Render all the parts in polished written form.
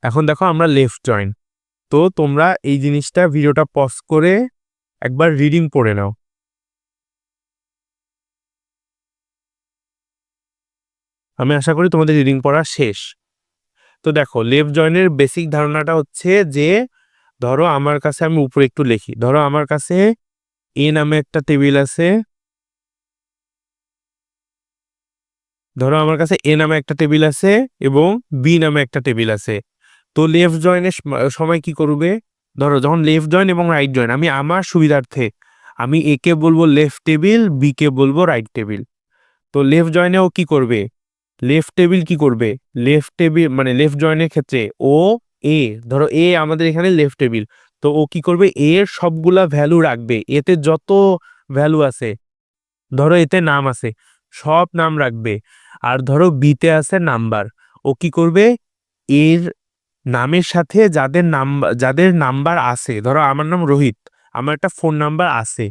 এখন দেখো আমরা লেফট জয়েন। তো তোমরা এই জিনিসটা ভিডিওটা পজ করে একবার রিডিং পড়ে নাও। আমি আশা করি তোমাদের রিডিং পড়া শেষ। তো দেখো লেফট জয়েনের বেসিক ধারণাটা হচ্ছে যে ধরো আমার কাছে, আমি উপরে একটু লিখি, ধরো আমার কাছে এ নামে একটা টেবিল আছে, ধরো আমার কাছে এ নামে একটা টেবিল আছে এবং বি নামে একটা টেবিল আছে। তো লেফট জয়েনের সময় কি করবে, ধরো যখন লেফট জয়েন এবং রাইট জয়েন, আমি আমার সুবিধার্থে আমি এ কে বলবো লেফট টেবিল, বি কে বলবো রাইট টেবিল। তো লেফট জয়েনেও কি করবে, লেফট টেবিল কি করবে, লেফট টেবিল মানে লেফট জয়েনের ক্ষেত্রে ও এ, ধরো এ আমাদের এখানে লেফট টেবিল, তো ও কি করবে, এর সবগুলা ভ্যালু রাখবে, এতে যত ভ্যালু আছে, ধরো এতে নাম আছে, সব নাম রাখবে। আর ধরো বিতে আছে নাম্বার, ও কি করবে, এর নামের সাথে যাদের নাম্বার আছে, ধরো আমার নাম রোহিত, আমার একটা ফোন নাম্বার আছে,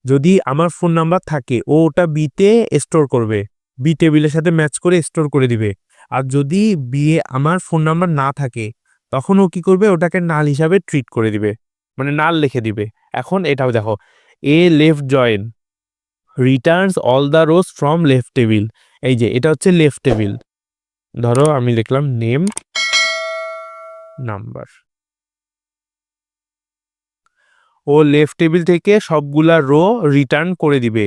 যদি আমার ফোন নাম্বার থাকে ও ওটা বিতে স্টোর করবে, বি টেবিলের সাথে ম্যাচ করে স্টোর করে দিবে। আর যদি বি এ আমার ফোন নাম্বার না থাকে, তখন ও কি করবে, ওটাকে নাল হিসাবে ট্রিট করে দিবে, মানে নাল লিখে দিবে। এখন এটাও দেখো, a left join returns all the rows from left table, এই যে এটা হচ্ছে লেফট টেবিল, ধরো আমি লিখলাম নেম নাম্বার, ও লেফট টেবিল থেকে সবগুলা রো রিটার্ন করে দিবে।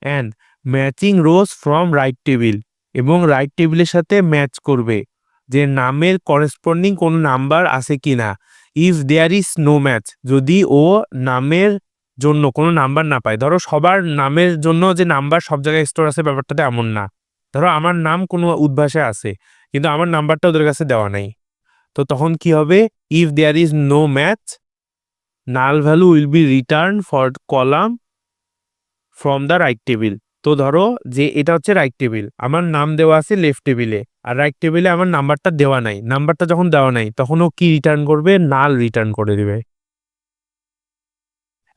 And matching rows from right table, এবং রাইট টেবিলের সাথে ম্যাচ করবে যে নামের করেসপন্ডিং কোনো নাম্বার আছে কি না। If there is no match, যদি ও নামের জন্য কোনো নাম্বার না পায়, ধরো সবার নামের জন্য যে নাম্বার সব জায়গায় স্টোর আছে ব্যাপারটাতে এমন না, ধরো আমার নাম কোনো উদ্ভাসে আছে কিন্তু আমার নাম্বারটা ওদের কাছে দেওয়া নাই, তো তখন কি হবে, if there is no match null value will be return for column from the right table. তো ধরো যে এটা হচ্ছে রাইট টেবিল, আমার নাম দেওয়া আছে লেফট টেবিলে, আর রাইট টেবিলে আমার নাম্বারটা দেওয়া নাই, নাম্বারটা যখন দেওয়া নাই তখন ও কি রিটার্ন করবে, নাল রিটার্ন করে দিবে।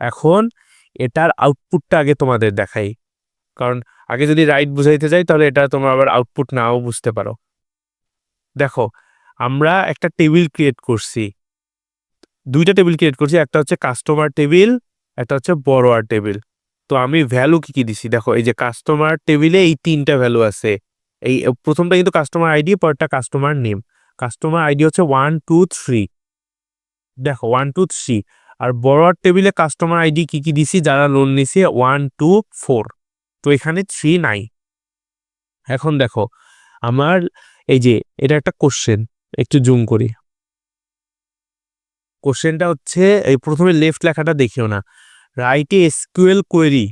এখন এটার আউটপুটটা আগে তোমাদের দেখাই, কারণ আগে যদি রাইট বুঝাইতে যাই তাহলে এটা তোমরা আবার আউটপুট নাও বুঝতে পারো। দেখো আমরা একটা টেবিল ক্রিয়েট করছি, দুইটা টেবিল ক্রিয়েট করছি, একটা হচ্ছে কাস্টমার টেবিল, একটা হচ্ছে বড়োয়ার টেবিল। তো আমি ভ্যালু কি কি দিছি, দেখো এই যে কাস্টমার টেবিলে এই তিনটা ভ্যালু আছে, এই প্রথমটা কিন্তু কাস্টমার আইডি, পরেরটা কাস্টমার নেম। কাস্টমার আইডি হচ্ছে 1 2 3, দেখো 1 2 3। আর বড়োয়ার টেবিলে কাস্টমার আইডি কি কি দিছি, যারা লোন নিছে 1 2 4, তো এখানে 3 নাই। এখন দেখো আমার এই যে এটা একটা কোশ্চেন, একটু জুম করি, কোশ্চেনটা হচ্ছে এই প্রথমে লেফট লেখাটা দেখিও না, write a SQL query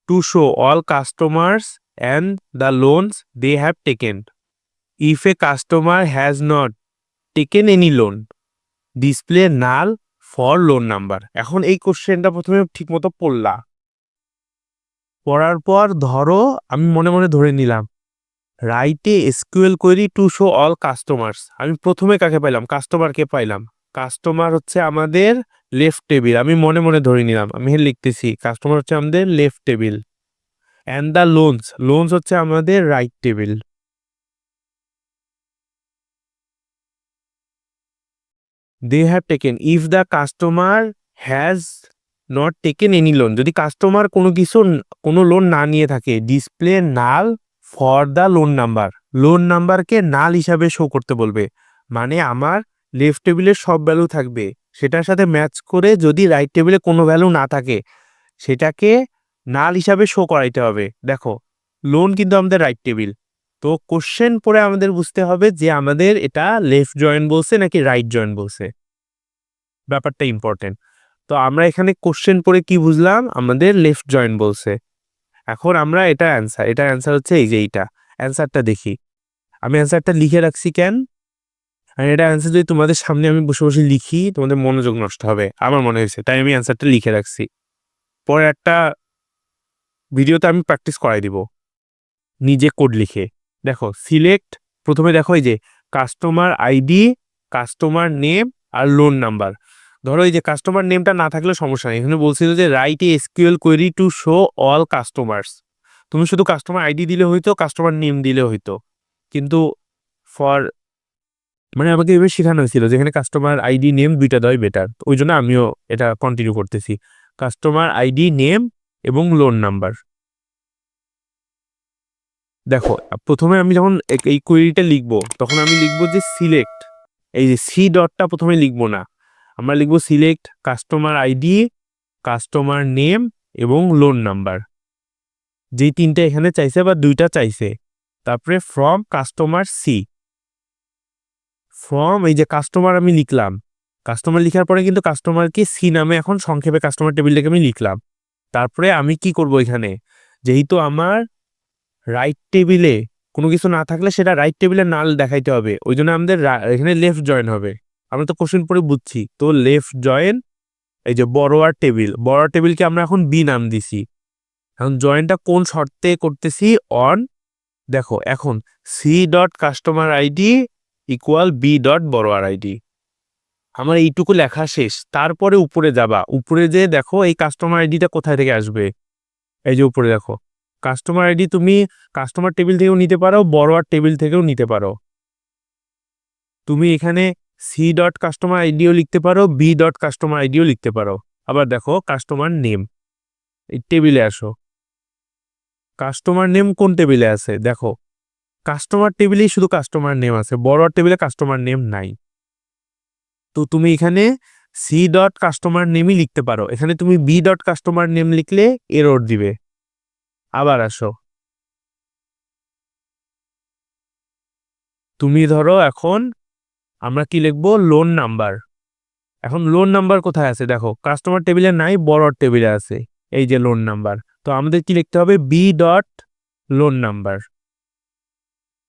to show all customers and the loans they have taken. If a customer has not taken any loan, display null for loan number. এখন এই কোশ্চেনটা প্রথমে ঠিকমতো পড়লা, পড়ার পর ধরো আমি মনে মনে ধরে নিলাম right a SQL query to show all customers, আমি প্রথমে কাকে পাইলাম, কাস্টমারকে পাইলাম, কাস্টমার হচ্ছে আমাদের লেফট টেবিল, আমি মনে মনে ধরে নিলাম, আমি লিখতেছি কাস্টমার হচ্ছে আমাদের left table. And the loans, loans হচ্ছে আমাদের right table. They have taken, if the customer has not taken any loan, যদি কাস্টমার কোনো লোন না নিয়ে থাকে, display null for the loan number, loan নাম্বারকে নাল হিসাবে শো করতে বলবে। মানে আমার লেফট টেবিলের সব ভ্যালু থাকবে, সেটার সাথে ম্যাচ করে যদি রাইট টেবিলে কোনো ভ্যালু না থাকে সেটাকে নাল হিসাবে শো করাইতে হবে। দেখো লোন কিন্তু আমাদের রাইট টেবিল, তো কোশ্চেন পরে আমাদের বুঝতে হবে যে আমাদের এটা লেফট জয়েন বলছে নাকি রাইট জয়েন বলছে, ব্যাপারটা ইম্পর্টেন্ট। তো আমরা এখানে কোশ্চেন পরে কি বুঝলাম, আমাদের লেফট জয়েন বলছে। এখন আমরা এটা অ্যান্সার হচ্ছে এই যে এইটা অ্যান্সারটা দেখি, আমি অ্যান্সারটা লিখে রাখছি কেন, আর এটা অ্যান্সার যদি তোমাদের সামনে আমি বসে বসে লিখি তোমাদের মনোযোগ নষ্ট হবে, আমার মনে হয়েছে তাই আমি অ্যান্সারটা লিখে রাখছি, পরে একটা ভিডিওতে আমি প্র্যাকটিস করাই দিব নিজে কোড লিখে। দেখো সিলেক্ট, প্রথমে দেখো এই যে কাস্টমার আইডি, কাস্টমার নেম আর লোন নাম্বার। ধরো এই যে কাস্টমার নেমটা না থাকলে সমস্যা নেই, এখানে বলছিল যে right a SQL query to show all customers, তুমি শুধু কাস্টমার আইডি দিলে হইতো, কাস্টমার নেম দিলে হইতো, কিন্তু ফর মানে আমাকে এভাবে শেখানো হয়েছিল যেখানে কাস্টমার আইডি নেম দুইটা দেওয়াই বেটার, ওই জন্য আমিও এটা কন্টিনিউ করতেছি। কাস্টমার আইডি নেম এবং লোন নাম্বার। দেখো প্রথমে আমি যখন এই কোয়েরিটা লিখবো তখন আমি লিখবো যে সিলেক্ট, এই যে সি ডটটা প্রথমে লিখবো না, আমরা লিখবো select customer ID, customer name এবং লোন নাম্বার, যেই তিনটা এখানে চাইছে বা দুইটা চাইছে। তারপরে ফ্রম কাস্টমার সি, ফ্রম এই যে কাস্টমার আমি লিখলাম, কাস্টমার লিখার পরে কিন্তু কাস্টমারকে সি নামে এখন সংক্ষেপে কাস্টমার টেবিলটাকে আমি লিখলাম। তারপরে আমি কি করব এখানে, যেহেতু আমার রাইট টেবিলে কোনো কিছু না থাকলে সেটা রাইট টেবিলে নাল দেখাইতে হবে, ওই জন্য আমাদের এখানে লেফট জয়েন হবে। আমরা তো কোশ্চেন পরে বুঝছি, তো লেফট জয়েন এই যে বড়োয়ার টেবিল, বড়োয়ার টেবিলকে আমরা এখন বি নাম দিছি। এখন জয়েনটা কোন শর্তে করতেছি, অন। দেখো এখন C dot customer ID equal B dot borrower ID, আমার এইটুকু লেখা শেষ। তারপরে উপরে যাবা, উপরে যে দেখো এই কাস্টমার আইডিটা কোথায় থেকে আসবে, এই যে উপরে দেখো কাস্টমার আইডি তুমি কাস্টমার টেবিল থেকেও নিতে পারো, বড়োয়ার টেবিল থেকেও নিতে পারো। তুমি এখানে সি ডট কাস্টমার আইডিও লিখতে পারো, বি ডট কাস্টমার আইডিও লিখতে পারো। আবার দেখো কাস্টমার নেম, এই টেবিলে আসো, কাস্টমার নেম কোন টেবিলে আছে, দেখো কাস্টমার টেবিলেই শুধু কাস্টমার নেম আছে, বড়োয়ার টেবিলে কাস্টমার নেম নাই। তো তুমি এখানে সি ডট কাস্টমার নেমই লিখতে পারো, এখানে তুমি বি ডট কাস্টমার নেম লিখলে এরর দিবে। আবার আসো, তুমি ধরো এখন আমরা কি লিখবো, লোন নাম্বার। এখন লোন নাম্বার কোথায় আছে, দেখো কাস্টমার টেবিলে নাই, বড়োয়ার টেবিলে আছে, এই যে লোন নাম্বার। তো আমাদের কি লিখতে হবে, বি ডট লোন নাম্বার,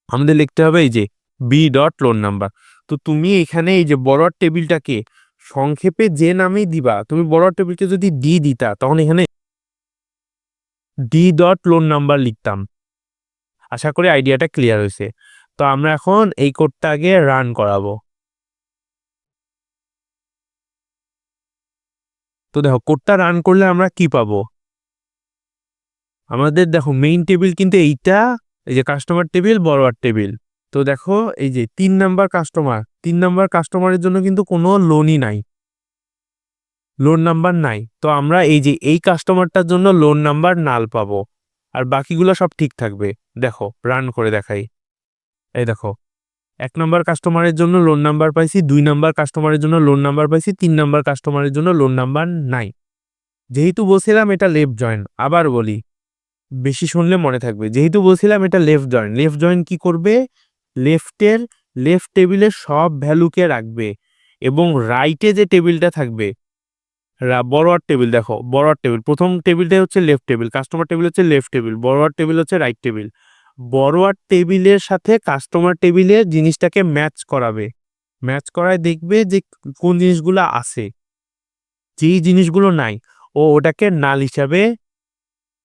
আমাদের লিখতে হবে এই যে বি ডট লোন নাম্বার। তো তুমি এখানে এই যে বড়োয়ার টেবিলটাকে সংক্ষেপে যে নামেই দিবা, তুমি বড়োয়ার টেবিলকে যদি ডি দিতা তখন এখানে ডি ডট লোন নাম্বার লিখতাম। আশা করি আইডিয়াটা ক্লিয়ার হয়েছে। তো আমরা এখন এই কোডটা আগে রান করাবো। তো দেখো কোডটা রান করলে আমরা কি পাবো, আমাদের দেখো মেইন টেবিল কিন্তু এইটা, এই যে কাস্টমার টেবিল, বড়োয়ার টেবিল। তো দেখো এই যে 3 নাম্বার কাস্টমার, 3 নাম্বার কাস্টমারের জন্য কিন্তু কোনো লোনই নাই, লোন নাম্বার নাই। তো আমরা এই যে এই কাস্টমারটার জন্য লোন নাম্বার নাল পাবো, আর বাকিগুলো সব ঠিক থাকবে। দেখো রান করে দেখাই, এই দেখো 1 নাম্বার কাস্টমারের জন্য লোন নাম্বার পাইছি, 2 নাম্বার কাস্টমারের জন্য লোন নাম্বার পাইছি, 3 নাম্বার কাস্টমারের জন্য লোন নাম্বার নাই। যেহেতু বলছিলাম এটা লেফট জয়েন, আবার বলি বেশি শুনলে মনে থাকবে, যেহেতু বলছিলাম এটা লেফট জয়েন, লেফট জয়েন কি করবে, লেফটের লেফট টেবিলের সব ভ্যালুকে রাখবে এবং রাইটে যে টেবিলটা থাকবে বড়োয়ার টেবিল, দেখো বড়োয়ার টেবিল প্রথম টেবিলটাই হচ্ছে লেফট টেবিল, কাস্টমার টেবিল হচ্ছে লেফট টেবিল, বড়োয়ার টেবিল হচ্ছে রাইট টেবিল। বড়োয়ার টেবিলের সাথে কাস্টমার টেবিলের জিনিসটাকে ম্যাচ করাবে, ম্যাচ করায় দেখবে যে কোন জিনিসগুলো আছে, যেই জিনিসগুলো নাই ও ওটাকে নাল হিসাবে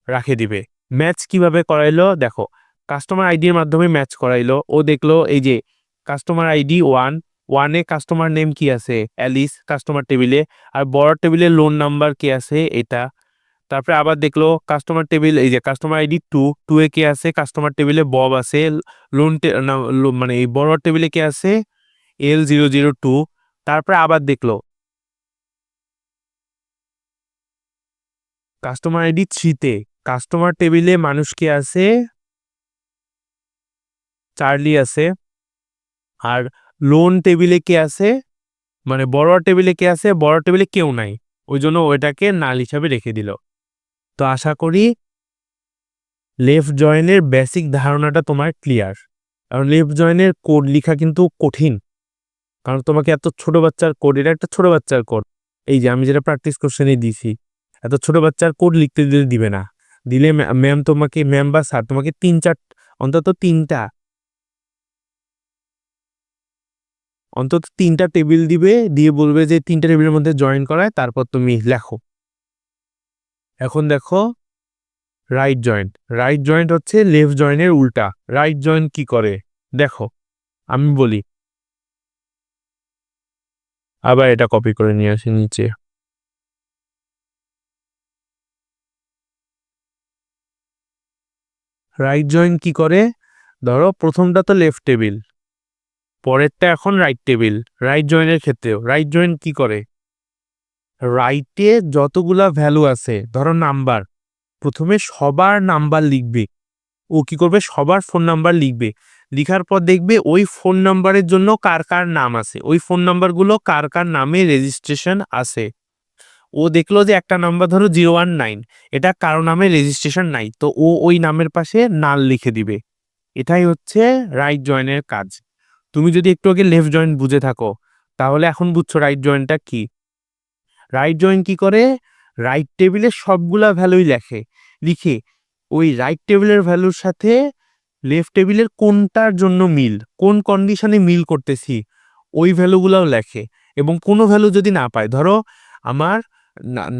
রাখে দিবে। ম্যাচ কিভাবে করাইলো, দেখো কাস্টমার আইডির মাধ্যমে ম্যাচ করাইলো, ও দেখলো এই যে কাস্টমার আইডি ওয়ানে কাস্টমার নেম কি আছে, অ্যালিস কাস্টমার টেবিলে, আর বড় টেবিলে লোন নাম্বার কি আছে এটা। তারপরে আবার দেখলো কাস্টমার টেবিল, এই যে কাস্টমার আইডি টু এ কে আছে, কাস্টমার টেবিলে বব আছে, লোন মানে এই বড় টেবিলে কে আছে, L002। তারপরে আবার দেখলো কাস্টমার আইডি 3-তে কাস্টমার টেবিলে মানুষ কে আছে, চার্লি আছে, আর লোন টেবিলে কে আছে, মানে বড় টেবিলে কে আছে, বড় টেবিলে কেউ নাই, ওই জন্য ওইটাকে নাল হিসাবে রেখে দিল। তো আশা করি লেফট জয়েনের বেসিক ধারণাটা তোমার ক্লিয়ার। কারণ লেফট জয়েনের কোড লেখা কিন্তু কঠিন, কারণ তোমাকে এত ছোট বাচ্চার কোড, এটা একটা ছোট বাচ্চার কোড, এই যে আমি যেটা প্র্যাকটিস কোশ্চেনে দিছি, এত ছোট বাচ্চার কোড লিখতে দিলে দিবে না, দিলে ম্যাম তোমাকে, ম্যাম বা স্যার তোমাকে অন্তত তিনটা অন্তত তিনটা টেবিল দিবে, দিয়ে বলবে যে 3টা টেবিলের মধ্যে জয়েন করায়, তারপর তুমি লেখো। এখন দেখো রাইট জয়েন্ট, রাইট জয়েন্ট হচ্ছে লেফট জয়েনের উল্টা। রাইট জয়েন্ট কি করে দেখো, আমি বলি, আবার এটা কপি করে নিয়ে আসি নিচে। রাইট জয়েন্ট কি করে, ধরো প্রথমটা তো লেফট টেবিল, পরেরটা এখন রাইট টেবিল। রাইট জয়েনের ক্ষেত্রেও রাইট জয়েন কি করে, রাইটে যতগুলা ভ্যালু আছে ধরো নাম্বার, প্রথমে সবার নাম্বার লিখবে, ও কি করবে সবার ফোন নাম্বার লিখবে, লিখার পর দেখবে ওই ফোন নাম্বারের জন্য কার কার নাম আছে, ওই ফোন নাম্বারগুলো কার কার নামে রেজিস্ট্রেশন আছে। ও দেখলো যে একটা নাম্বার ধরো 019, এটা কারো নামে রেজিস্ট্রেশন নাই, তো ও ওই নামের পাশে নাল লিখে দিবে। এটাই হচ্ছে রাইট জয়েনের কাজ। তুমি যদি একটু আগে লেফট জয়েন বুঝে থাকো তাহলে এখন বুঝছো রাইট জয়েনটা কি। রাইট জয়েন কি করে, রাইট টেবিলের সবগুলা ভ্যালুই লিখে ওই রাইট টেবিলের ভ্যালুর সাথে লেফট টেবিলের কোনটার জন্য মিল, কোন কন্ডিশনে মিল করতেছি ওই ভ্যালুগুলাও লেখে। এবং কোনো ভ্যালু যদি না পায়, ধরো আমার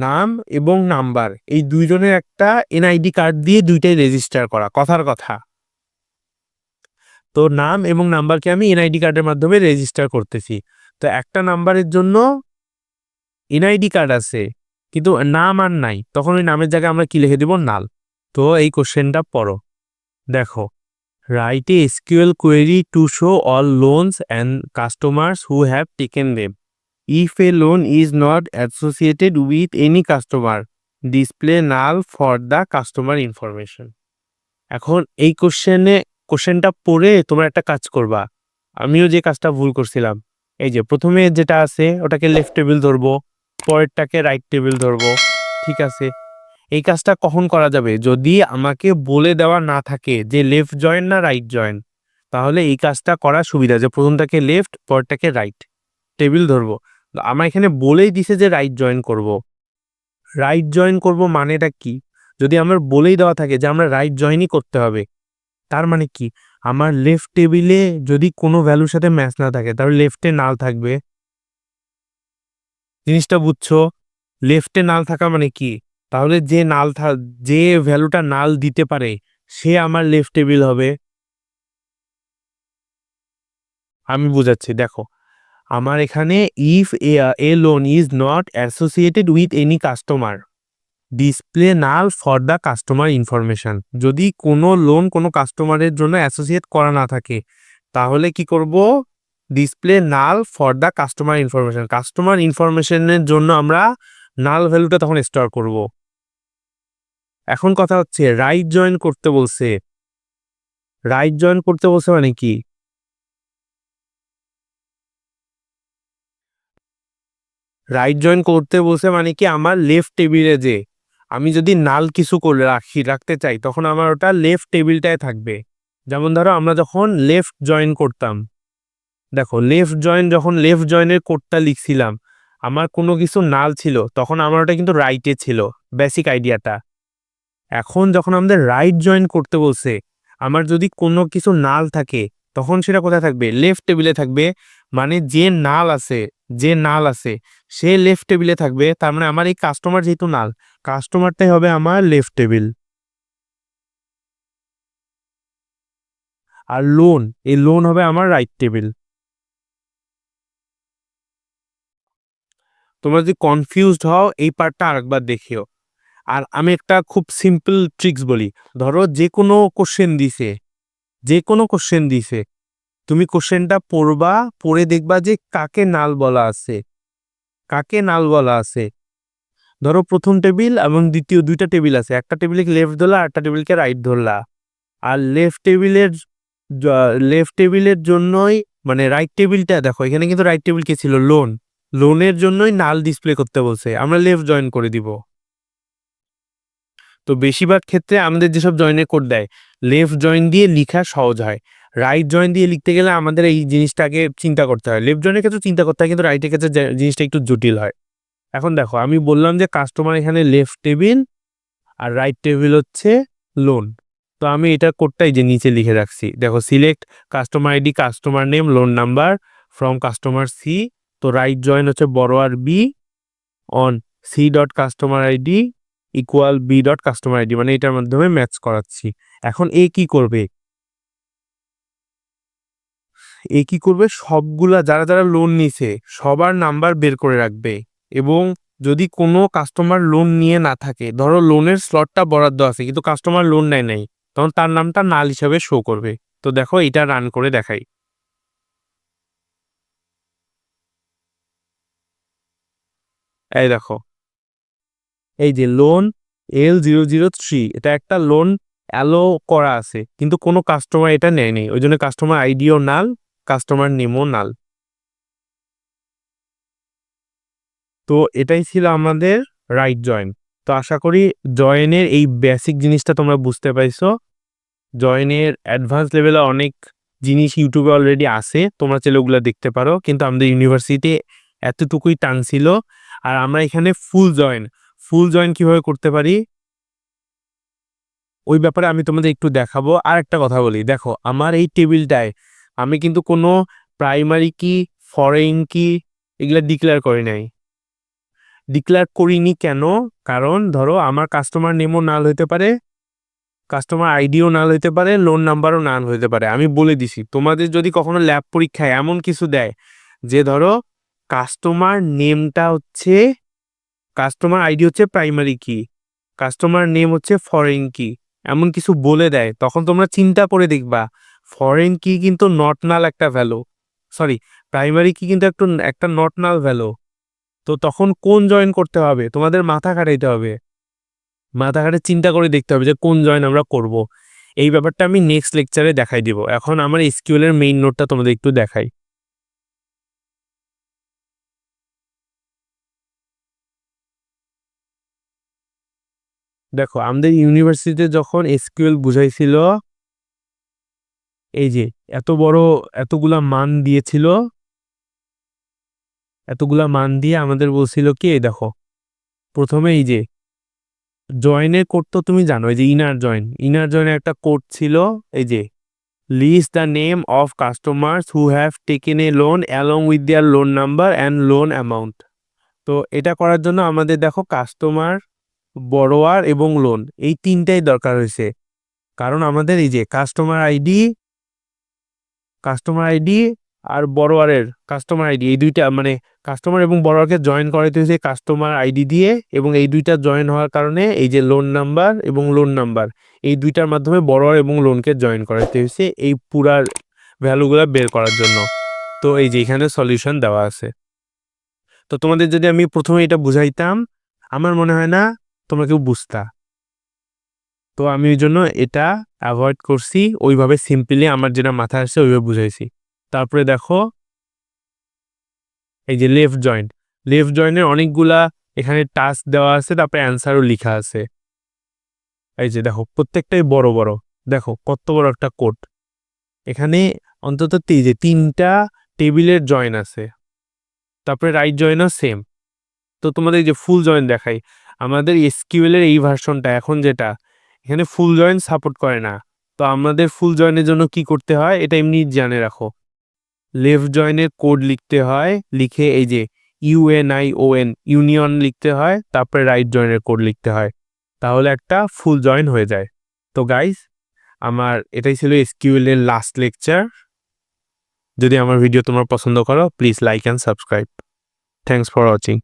নাম এবং নাম্বার এই দুইজনের একটা এনআইডি কার্ড দিয়ে দুইটাই রেজিস্টার করা, কথার কথা। তো নাম এবং নাম্বারকে আমি এনআইডি কার্ডের মাধ্যমে রেজিস্টার করতেছি। তো একটা নাম্বারের জন্য এনআইডি কার্ড আছে কিন্তু নাম আর নাই, তখন ওই নামের জায়গায় আমরা কি লিখে দিব, নাল। তো এই কোশ্চেনটা পড়ো, দেখো, right a SQL query to show all loans and customers who have taken them. If A loan is not associated with any customer, display null for the customer information. এখন এই কোশ্চেনটা পড়ে তোমরা একটা কাজ করবা, আমিও যে কাজটা ভুল করছিলাম, এই যে প্রথমে যেটা আছে ওটাকে লেফট টেবিল ধরবো, পরেরটাকে রাইট টেবিল ধরবো, ঠিক আছে। এই কাজটা কখন করা যাবে, যদি আমাকে বলে দেওয়া না থাকে যে লেফট জয়েন না রাইট জয়েন, তাহলে এই কাজটা করা সুবিধা, যে প্রথমটাকে লেফট পরেরটাকে রাইট টেবিল ধরবো। আমার এখানে বলেই দিছে যে রাইট জয়েন করব। রাইট জয়েন করব মানেটা কি, যদি আমার বলেই দেওয়া থাকে যে আমরা রাইট জয়েনই করতে হবে, তার মানে কি, আমার লেফট টেবিলে যদি কোনো ভ্যালুর সাথে ম্যাচ না থাকে তাহলে লেফটে নাল থাকবে। জিনিসটা বুঝছো, লেফটে নাল থাকা মানে কি, তাহলে যে ভ্যালুটা নাল দিতে পারে সে আমার লেফট টেবিল হবে। আমি বুঝাচ্ছি, দেখো, আমার এখানে if A loan is not associated with any customer, display null for the customer information. যদি কোনো লোন কোনো কাস্টমারের জন্য অ্যাসোসিয়েট করা না থাকে তাহলে কি করব, display null for the customer information, customer ইনফরমেশনের জন্য আমরা নাল ভ্যালুটা তখন স্টোর করব। এখন কথা হচ্ছে রাইট জয়েন করতে বলছে, রাইট জয়েন করতে বলছে মানে কি, রাইট জয়েন করতে বলছে মানে কি, আমার লেফট টেবিলে যে আমি যদি নাল কিছু করে রাখতে চাই তখন আমার ওটা লেফট টেবিলটায় থাকবে। যেমন ধরো আমরা যখন লেফট জয়েন করতাম, দেখো যখন লেফট জয়েনের কোডটা লিখছিলাম, আমার কোনো কিছু নাল ছিল তখন আমার ওটা কিন্তু রাইটে ছিল, বেসিক আইডিয়াটা। এখন যখন আমাদের রাইট জয়েন করতে বলছে, আমার যদি কোনো কিছু নাল থাকে তখন সেটা কোথায় থাকবে, লেফট টেবিলে থাকবে। মানে যে নাল আছে সে লেফট টেবিলে থাকবে, তার মানে আমার এই কাস্টমার যেহেতু নাল, কাস্টমারটাই হবে আমার লেফট টেবিল। আর এই লোন হবে আমার রাইট টেবিল। তোমরা যদি কনফিউজড হও এই পার্টটা আরেকবার দেখিও। আর আমি একটা খুব সিম্পল ট্রিক্স বলি, ধরো যে কোনো কোশ্চেন দিছে তুমি কোশ্চেনটা পড়বা, পড়ে দেখবা যে কাকে নাল বলা আছে। ধরো প্রথম টেবিল এবং দ্বিতীয় দুইটা টেবিল আছে, একটা টেবিলে লেফট ধরলা আর একটা টেবিলকে রাইট ধরলা। আর লেফট টেবিলের জন্যই, মানে রাইট টেবিলটা দেখো, এখানে কিন্তু রাইট টেবিল কে ছিল, লোনের জন্যই নাল ডিসপ্লে করতে বলছে, আমরা লেফট জয়েন করে দিব। তো বেশিরভাগ ক্ষেত্রে আমাদের যেসব জয়েনের কোড দেয়, লেফট জয়েন দিয়ে লেখা সহজ হয়, রাইট জয়েন দিয়ে লিখতে গেলে আমাদের এই জিনিসটাকে চিন্তা করতে হয়। লেফট জয়েনের ক্ষেত্রে চিন্তা করতে হয় কিন্তু রাইটের ক্ষেত্রে জিনিসটা একটু জটিল হয়। এখন দেখো, আমি বললাম যে কাস্টমার এখানে লেফট টেবিল আর রাইট টেবিল হচ্ছে লোন। তো আমি এটা কোডটাই যে নিচে লিখে রাখছি, দেখো, select customer ID, customer name, loan number from customer C. তো রাইট জয়েন হচ্ছে বড় B on C dot customer ID equal B dot customer ID, মানে এটার মাধ্যমে ম্যাচ করাচ্ছি। এখন এ কি করবে সবগুলা যারা যারা লোন নিছে সবার নাম্বার বের করে রাখবে। এবং যদি কোনো কাস্টমার লোন নিয়ে না থাকে, ধরো লোনের স্লটটা বরাদ্দ আছে কিন্তু কাস্টমার লোন নাই, তখন তার নামটা নাল হিসাবে শো করবে। তো দেখো এটা রান করে দেখাই। এই দেখো, এই যে লোন L003, এটা একটা লোন অ্যালো করা আছে, কিন্তু কোনো কাস্টমার এটা নেয়নি, ওই জন্য কাস্টমার আইডিও নাল, কাস্টমার নেমও নাল। তো এটাই ছিল আমাদের রাইট জয়েন। তো আশা করি জয়েনের এই বেসিক জিনিসটা তোমরা বুঝতে পাইছো। জয়েনের অ্যাডভান্স লেভেলে অনেক জিনিস ইউটিউবে অলরেডি আছে, তোমরা চাইলে ওগুলো দেখতে পারো, কিন্তু আমাদের ইউনিভার্সিটি এতটুকুই টানছিল। আর আমরা এখানে ফুল জয়েন কিভাবে করতে পারি ওই ব্যাপারে আমি তোমাদের একটু দেখাবো। আর একটা কথা বলি, দেখো আমার এই টেবিলটায় আমি কিন্তু কোনো প্রাইমারি কি, ফরেন কি এগুলা ডিক্লেয়ার করি নাই। ডিক্লেয়ার করিনি কেন? কারণ ধরো আমার কাস্টমার নেমও নাল হইতে পারে, কাস্টমার আইডিও নাল হইতে পারে, লোন নাম্বারও নাল হইতে পারে। আমি বলে দিছি, তোমাদের যদি কখনো ল্যাব পরীক্ষায় এমন কিছু দেয় যে ধরো কাস্টমার নেমটা হচ্ছে, কাস্টমার আইডি হচ্ছে প্রাইমারি কি, কাস্টমার নেম হচ্ছে ফরেন কি, এমন কিছু বলে দেয়, তখন তোমরা চিন্তা করে দেখবা ফরেন কি কিন্তু নট নাল একটা ভ্যালু, সরি প্রাইমারি কি কিন্তু একটু একটা নট নাল ভ্যালু। তো তখন কোন জয়েন করতে হবে তোমাদের মাথা খাটাইতে হবে, মাথা খাটে চিন্তা করে দেখতে হবে যে কোন জয়েন আমরা করব। এই ব্যাপারটা আমি নেক্সট লেকচারে দেখাই দিব। এখন আমার এসকিউএল এর মেইন নোটটা তোমাদের একটু দেখাই। দেখো আমাদের ইউনিভার্সিটিতে যখন এসকিউএল বুঝাইছিল, এই যে এত বড় এতগুলা মান দিয়েছিল, এতগুলা মান দিয়ে আমাদের বলছিল কি, এই দেখো প্রথমে এই যে জয়েনের কোড তো তুমি জানো, এই যে ইনার জয়েনের একটা কোড ছিল, এই যে list the name of customers who have taken a loan along with their loan number and loan amount. তো এটা করার জন্য আমাদের দেখো কাস্টমার, বড়োয়ার এবং লোন এই তিনটাই দরকার হয়েছে। কারণ আমাদের এই যে কাস্টমার আইডি আর বড়োয়ারের কাস্টমার আইডি, এই দুইটা মানে কাস্টমার এবং বড়োয়ারকে জয়েন করাইতে হয়েছে কাস্টমার আইডি দিয়ে, এবং এই দুইটা জয়েন হওয়ার কারণে এই যে লোন নাম্বার এবং লোন নাম্বার এই দুইটার মাধ্যমে বড়োয়ার এবং লোনকে জয়েন করাইতে হয়েছে এই পুরার ভ্যালুগুলো বের করার জন্য। তো এই যে এখানে সলিউশন দেওয়া আছে। তো তোমাদের যদি আমি প্রথমে এটা বুঝাইতাম, আমার মনে হয় না তোমরা কেউ বুঝতা। তো আমি ওই জন্য এটা অ্যাভয়েড করছি, ওইভাবে সিম্পলি আমার যেটা মাথায় আসছে ওইভাবে বুঝাইছি। তারপরে দেখো এই যে লেফট জয়েন্টের অনেকগুলা এখানে টাস্ক দেওয়া আছে, তারপরে অ্যান্সারও লেখা আছে। এই যে দেখো প্রত্যেকটাই বড় বড়, দেখো কত বড় একটা কোড। এখানে অন্তত যে তিনটা টেবিলের জয়েন আছে, তারপরে রাইট জয়েনও সেম। তো তোমাদের এই যে ফুল জয়েন দেখাই, আমাদের এসকিউএল এর এই ভার্সনটা এখন যেটা, এখানে ফুল জয়েন সাপোর্ট করে না। তো আমাদের ফুল জয়েনের জন্য কি করতে হয় এটা এমনি জানে রাখো, লেফট জয়েনের কোড লিখতে হয়, লিখে এই যে ইউনিয়ন লিখতে হয়, তারপরে রাইট জয়েনের কোড লিখতে হয়, তাহলে একটা ফুল জয়েন হয়ে যায়। তো গাইস, আমার এটাই ছিল এসকিউএল এর লাস্ট লেকচার। যদি আমার ভিডিও তোমরা পছন্দ করো please like and subscribe. Thanks for watching.